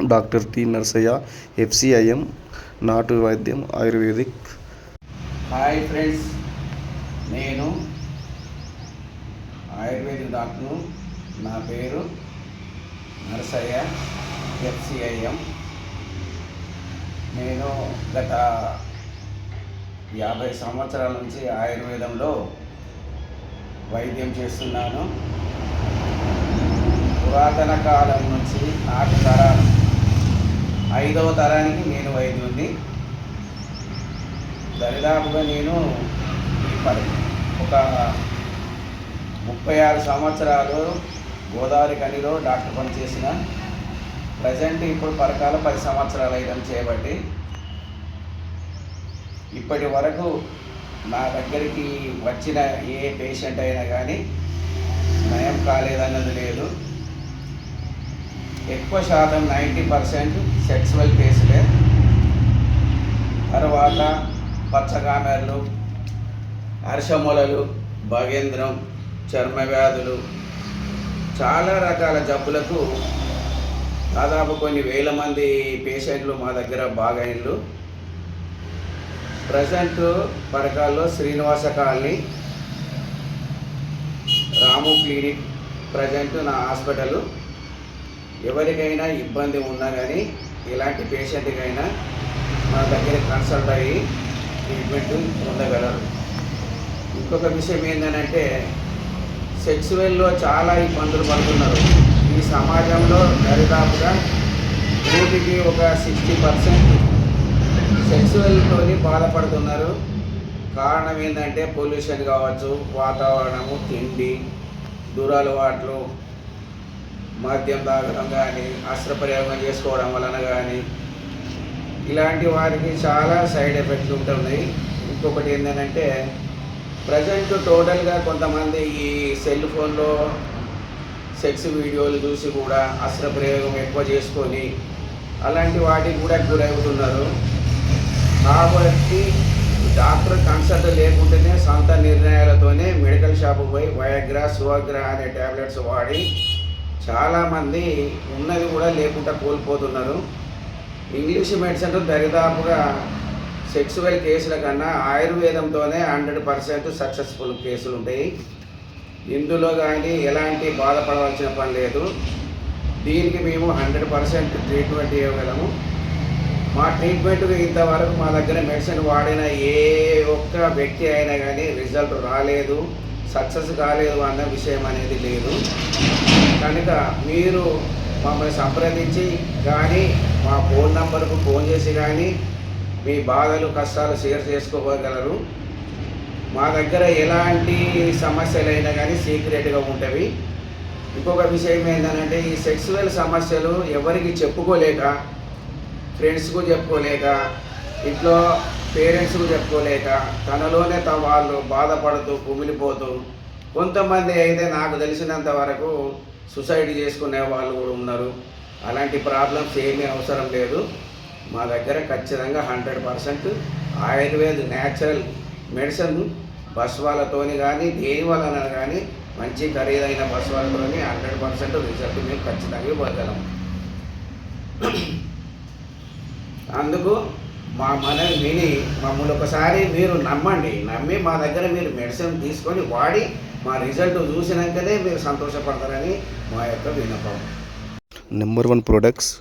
Doctor T Narsaiah, FCIM, నాటు వైద్యం ayurvedic. Hi friends, నేను ఆయుర్వేదిక్ డాక్టర్ను. నా పేరు నర్సయ్య, FCIM. నేను గత 50 సంవత్సరాల నుంచి ఆయుర్వేదంలో వైద్యం చేస్తున్నాను. పురాతన కాలం నుంచి 4 తరాలు, 5వ తరానికి నేను వైద్యుడిని. దరిదాపుగా నేను ఒక 36 సంవత్సరాలు గోదావరి కనిలో డాక్టర్ పనిచేసిన. ప్రజెంట్ ఇప్పుడు పరకాల 10 సంవత్సరాలు అయితం చేయబట్టి ఇప్పటి వరకు నా దగ్గరికి వచ్చిన ఏ పేషెంట్ అయినా కానీ నయం కాలేదన్నది లేదు. ఎక్కువ శాతం 90% సెక్సువల్ కేసులే. తర్వాత పచ్చగామెర్లు, అర్షమొలలు, భగేంద్రం, చర్మ వ్యాధులు, చాలా రకాల జబ్బులకు దాదాపు కొన్ని వేల మంది పేషెంట్లు మా దగ్గర బాగైన్లు. ప్రజెంట్ పరకాల్లో శ్రీనివాస కాలనీ, రాము క్లినిక్ ప్రజెంట్ నా హాస్పిటల్. ఎవరికైనా ఇబ్బంది ఉన్నా కానీ ఎలాంటి పేషెంట్కైనా మా దగ్గర కన్సల్ట్ అయ్యి ట్రీట్మెంట్ పొందగలరు. ఇంకొక విషయం ఏంటంటే, సెక్సువల్లో చాలా ఇబ్బందులు పడుతున్నారు. ఈ సమాజంలో దరిదాపుగా 100కి ఒక 60% సెక్సువల్తోని బాధపడుతున్నారు. కారణం ఏంటంటే పొల్యూషన్ కావచ్చు, వాతావరణము, తిండి, దురలవాట్లు, మద్యం తాగడం కానీ, అస్త్రప్రయోగం చేసుకోవడం వలన కానీ ఇలాంటి వారికి చాలా సైడ్ ఎఫెక్ట్స్ ఉంటున్నాయి. ఇంకొకటి ఏంటంటే, ప్రజెంట్ టోటల్గా కొంతమంది ఈ సెల్ ఫోన్లో సెక్స్ వీడియోలు చూసి కూడా అస్త్రప్రయోగం ఎక్కువ చేసుకొని అలాంటి వాటికి కూడా గురవుతున్నారు. కాబట్టి డాక్టర్ కన్సల్ట్ లేకుంటేనే సొంత నిర్ణయాలతోనే మెడికల్ షాపు పోయి వయాగ్రా, సువాగ్రా అనే ట్యాబ్లెట్స్ వాడి చాలామంది ఉన్నది కూడా లేకుండా కోల్పోతున్నారు. ఇంగ్లీష్ మెడిసిన్ దరిదాపుగా సెక్సువల్ కేసుల కన్నా ఆయుర్వేదంతోనే 100% సక్సెస్ఫుల్ కేసులు ఉంటాయి. ఇందులో కానీ ఎలాంటి బాధపడవలసిన పని లేదు. దీనికి మేము 100% ట్రీట్మెంట్ ఇవ్వగలము. మా ట్రీట్మెంట్కి ఇంతవరకు మా దగ్గర మెడిసిన్ వాడిన ఏ ఒక్క వ్యక్తి అయినా కానీ రిజల్ట్ రాలేదు, సక్సెస్ కాలేదు అన్న విషయం అనేది లేదు. కనుక మీరు మమ్మల్ని సంప్రదించి కానీ మా ఫోన్ నంబర్కు ఫోన్ చేసి కానీ మీ బాధలు, కష్టాలు షేర్ చేసుకోగలరు. మా దగ్గర ఎలాంటి సమస్యలైనా కానీ సీక్రెట్గా ఉంటాయి. ఇంకొక విషయం ఏంటంటే, ఈ సెక్సువల్ సమస్యలు ఎవరికి చెప్పుకోలేక, ఫ్రెండ్స్కు చెప్పుకోలేక, ఇంట్లో పేరెంట్స్కు చెప్పుకోలేక తనలోనే వాళ్ళు బాధపడుతూ కుమిలిపోతూ, కొంతమంది అయితే నాకు తెలిసినంత వరకు సూసైడ్ చేసుకునే వాళ్ళు కూడా ఉన్నారు. అలాంటి ప్రాబ్లమ్స్ ఏమీ అవసరం లేదు. మా దగ్గర ఖచ్చితంగా 100% ఆయుర్వేద న్యాచురల్ మెడిసిన్ బస్వాలతోని కానీ దేని వలన కానీ మంచి ఖరీదైన బస్వాలతోని 100% రిజల్ట్ మేము ఖచ్చితంగా ఇవ్వగలం. అందుకు మా మనవి విని మమ్మల్ని ఒకసారి మీరు నమ్మి మా దగ్గర మీరు మెడిసిన్ తీసుకొని వాడి మా రిజల్ట్ చూసినాకనే మీరు సంతోషపడతారని మా యొక్క విన్నపం. Number 1 products